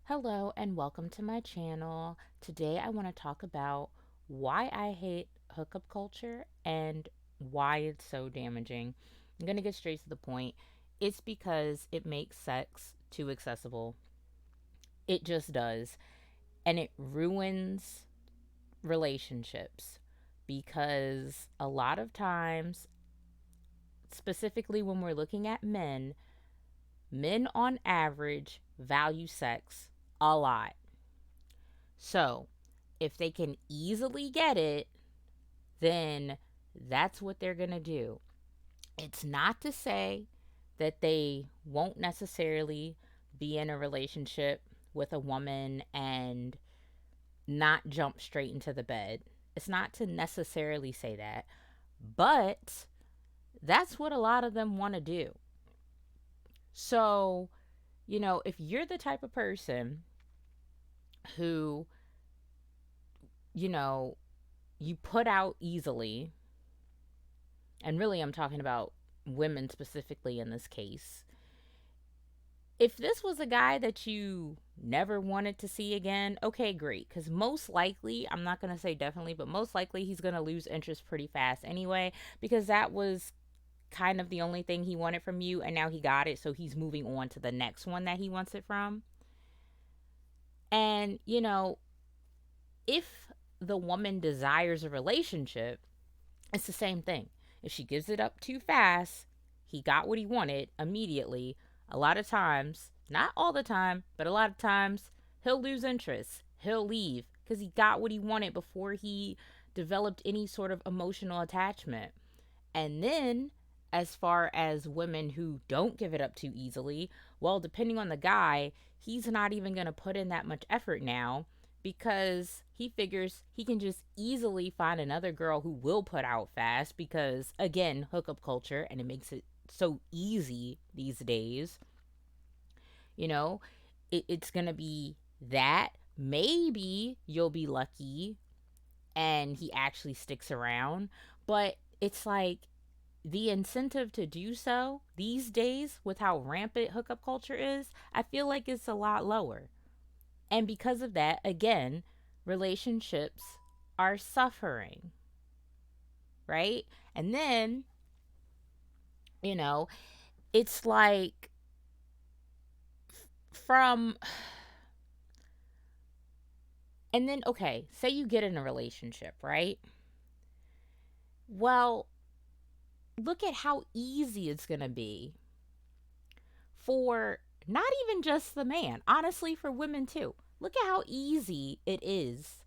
Hello and welcome to my channel. Today I want to talk about why I hate hookup culture and why it's so damaging. I'm going to get straight to the point. It's because it makes sex too accessible. It just does. And it ruins relationships because a lot of times, specifically when we're looking at men, men on average value sex a lot. So, if they can easily get it, then that's what they're going to do. It's not to say that they won't necessarily be in a relationship with a woman and not jump straight into the bed. It's not to necessarily say that, but that's what a lot of them want to do. So, if you're the type of person who, you know, you put out easily, and really I'm talking about women specifically in this case. If this was a guy that you never wanted to see again, okay, great. Because most likely, I'm not going to say definitely, but most likely he's going to lose interest pretty fast anyway, because that was kind of the only thing he wanted from you, and now he got it, so he's moving on to the next one that he wants it from. And, if the woman desires a relationship, it's the same thing. If she gives it up too fast, he got what he wanted immediately. A lot of times, not all the time, but a lot of times, he'll lose interest. He'll leave because he got what he wanted before he developed any sort of emotional attachment. And then, as far as women who don't give it up too easily, well, depending on the guy, he's not even going to put in that much effort now because he figures he can just easily find another girl who will put out fast because, again, hookup culture, and it makes it so easy these days. You know, it's going to be that. Maybe you'll be lucky and he actually sticks around, but it's like the incentive to do so these days with how rampant hookup culture is, I feel like it's a lot lower. And because of that, again, relationships are suffering, right? And then, you know, it's like from, and then, okay, say you get in a relationship, right? Well, look at how easy it's going to be for not even just the man, honestly, for women too. Look at how easy it is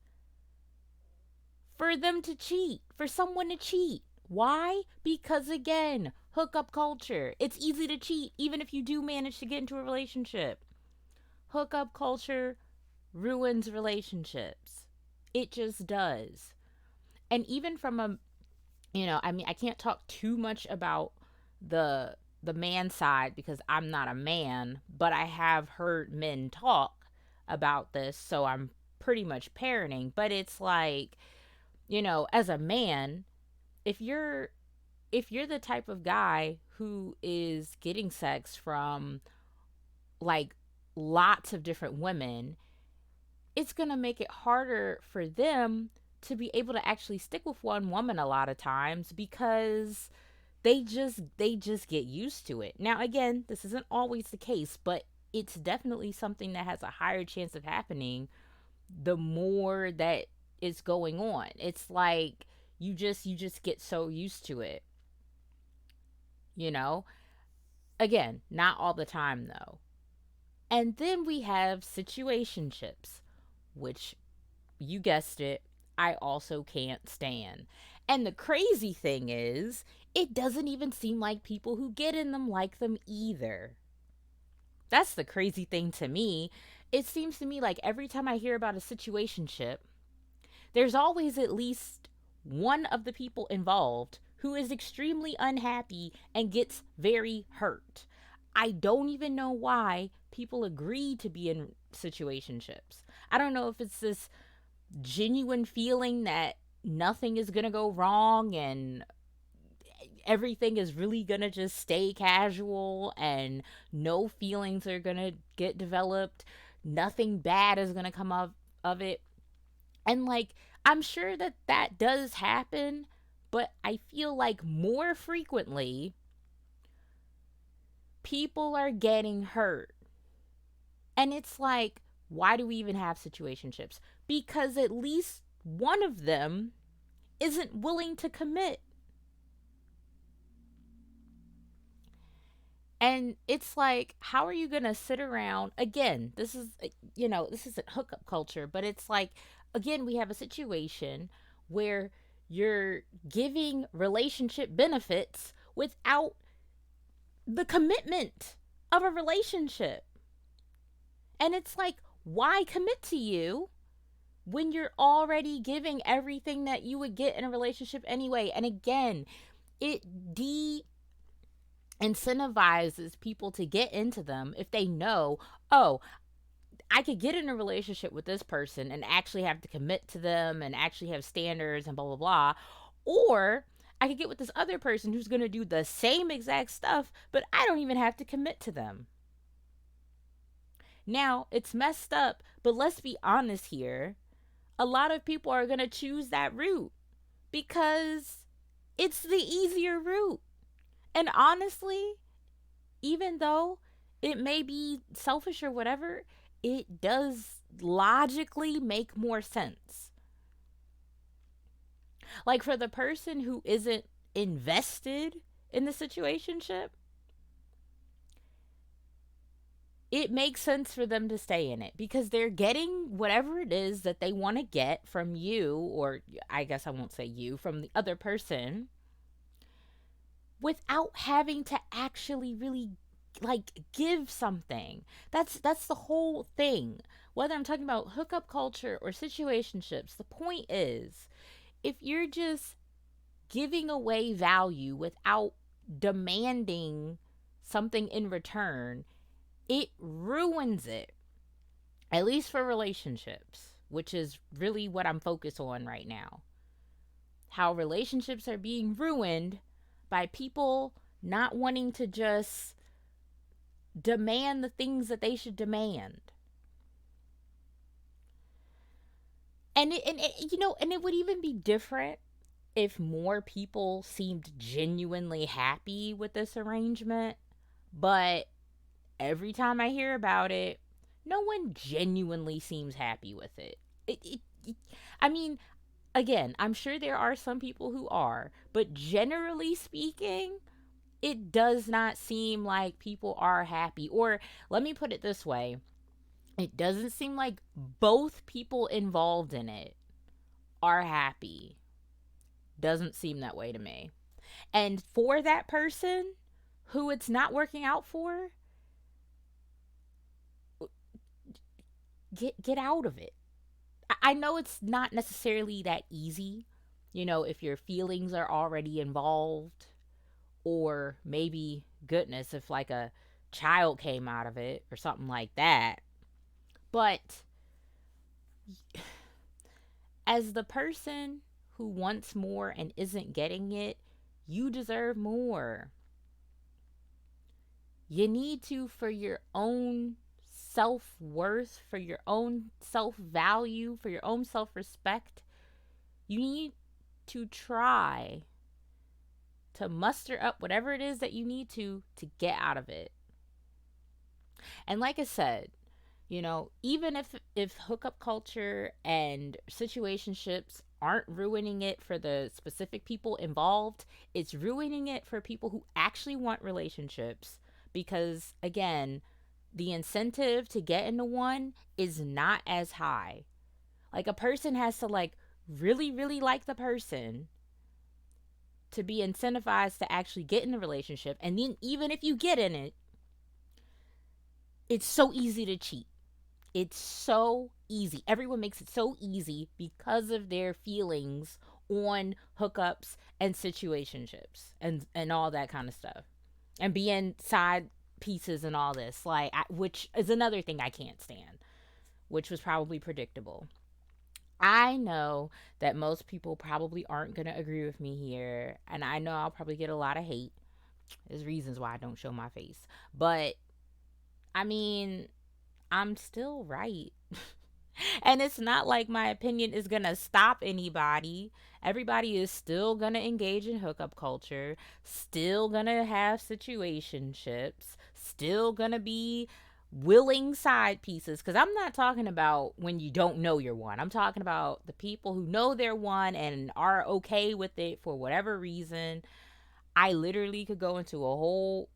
for them to cheat, for someone to cheat. Why? Because again, hookup culture. It's easy to cheat even if you do manage to get into a relationship. Hookup culture ruins relationships. It just does. And even from a, I can't talk too much about the man side because I'm not a man, but I have heard men talk about this, so I'm pretty much parenting, but it's like, as a man, if you're the type of guy who is getting sex from like lots of different women, it's going to make it harder for them to be able to actually stick with one woman a lot of times because they just get used to it. Now again, this isn't always the case, but it's definitely something that has a higher chance of happening the more that it's going on. It's like you just get so used to it, you know? Again, not all the time though. And then we have situationships, which you guessed it, I also can't stand. And the crazy thing is, it doesn't even seem like people who get in them like them either. That's the crazy thing to me. It seems to me like every time I hear about a situationship, there's always at least one of the people involved who is extremely unhappy and gets very hurt. I don't even know why people agree to be in situationships. I don't know if it's this genuine feeling that nothing is going to go wrong and everything is really going to just stay casual and no feelings are going to get developed. nothing bad is going to come of it. And like, I'm sure that that does happen, but I feel like more frequently people are getting hurt. And it's like, why do we even have situationships? Because at least one of them isn't willing to commit. And it's like, how are you going to sit around? Again, this is, this isn't hookup culture, but it's like, again, we have a situation where you're giving relationship benefits without the commitment of a relationship. And it's like, why commit to you when you're already giving everything that you would get in a relationship anyway? And again, it incentivizes people to get into them if they know, oh, I could get in a relationship with this person and actually have to commit to them and actually have standards and blah, blah, blah. Or I could get with this other person who's going to do the same exact stuff, but I don't even have to commit to them. Now, it's messed up, but let's be honest here. A lot of people are going to choose that route because it's the easier route. And honestly, even though it may be selfish or whatever, it does logically make more sense. Like for the person who isn't invested in the situationship, it makes sense for them to stay in it because they're getting whatever it is that they want to get from you, or I guess I won't say you, from the other person, without having to actually really like give something. That's the whole thing. Whether I'm talking about hookup culture or situationships, the point is, if you're just giving away value without demanding something in return, it ruins it. At least for relationships, which is really what I'm focused on right now. How relationships are being ruined by people not wanting to just demand the things that they should demand. And it would even be different if more people seemed genuinely happy with this arrangement. But every time I hear about it, no one genuinely seems happy with it. I mean, again, I'm sure there are some people who are, but generally speaking, it does not seem like people are happy. Or let me put it this way, it doesn't seem like both people involved in it are happy. Doesn't seem that way to me. And for that person who it's not working out for, get out of it. I know it's not necessarily that easy, if your feelings are already involved, or maybe, goodness, if like a child came out of it or something like that. But as the person who wants more and isn't getting it, you deserve more. You need to, for your own self worth, for your own self value, for your own self respect, you need to try to muster up whatever it is that you need to get out of it. And like I said, even if hookup culture and situationships aren't ruining it for the specific people involved, it's ruining it for people who actually want relationships, because again, the incentive to get into one is not as high. Like, a person has to like really really like the person to be incentivized to actually get in the relationship. And then even if you get in it, it's so easy to cheat. It's so easy. Everyone makes it so easy because of their feelings on hookups and situationships and all that kind of stuff. And being side pieces and all this, which is another thing I can't stand, which was probably predictable. I know that most people probably aren't going to agree with me here, and I know I'll probably get a lot of hate. There's reasons why I don't show my face. But I mean, I'm still right. And it's not like my opinion is going to stop anybody. Everybody is still going to engage in hookup culture, still going to have situationships, still going to be willing side pieces. Because I'm not talking about when you don't know you're one. I'm talking about the people who know they're one and are okay with it for whatever reason. I literally could go into a whole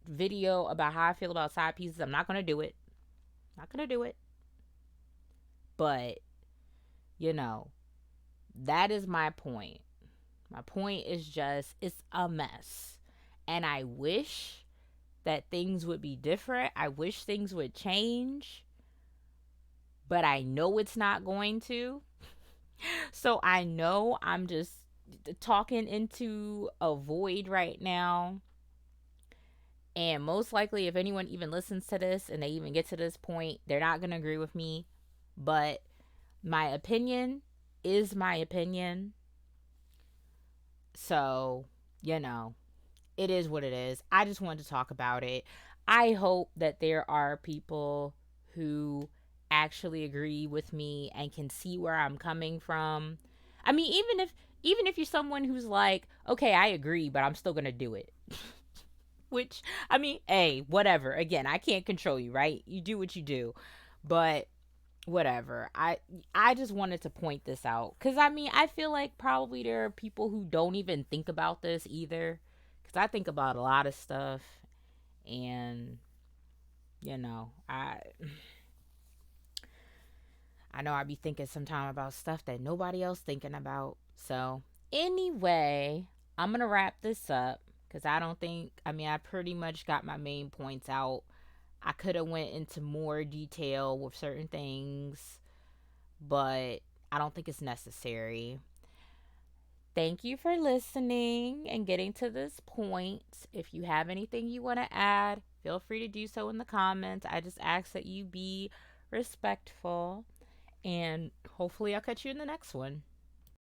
video about how I feel about side pieces. I'm not going to do it. Not going to do it. But, you know, that is my point. My point is just, it's a mess. And I wish that things would be different. I wish things would change. But I know it's not going to. So I know I'm just talking into a void right now. And most likely, if anyone even listens to this and they even get to this point, they're not going to agree with me. But my opinion is my opinion. So, you know, it is what it is. I just wanted to talk about it. I hope that there are people who actually agree with me and can see where I'm coming from. I mean, even if you're someone who's like, "Okay, I agree, but I'm still going to do it." Which, I mean, hey, whatever. Again, I can't control you, right? You do what you do. But whatever. I just wanted to point this out cuz I mean, I feel like probably there are people who don't even think about this either, cuz I think about a lot of stuff. And you know, I know I be thinking sometime about stuff that nobody else thinking about. So anyway, I'm gonna wrap this up because I don't think, I mean, I pretty much got my main points out. I could have went into more detail with certain things, but I don't think it's necessary. Thank you for listening and getting to this point. If you have anything you want to add, feel free to do so in the comments. I just ask that you be respectful, and hopefully, I'll catch you in the next one.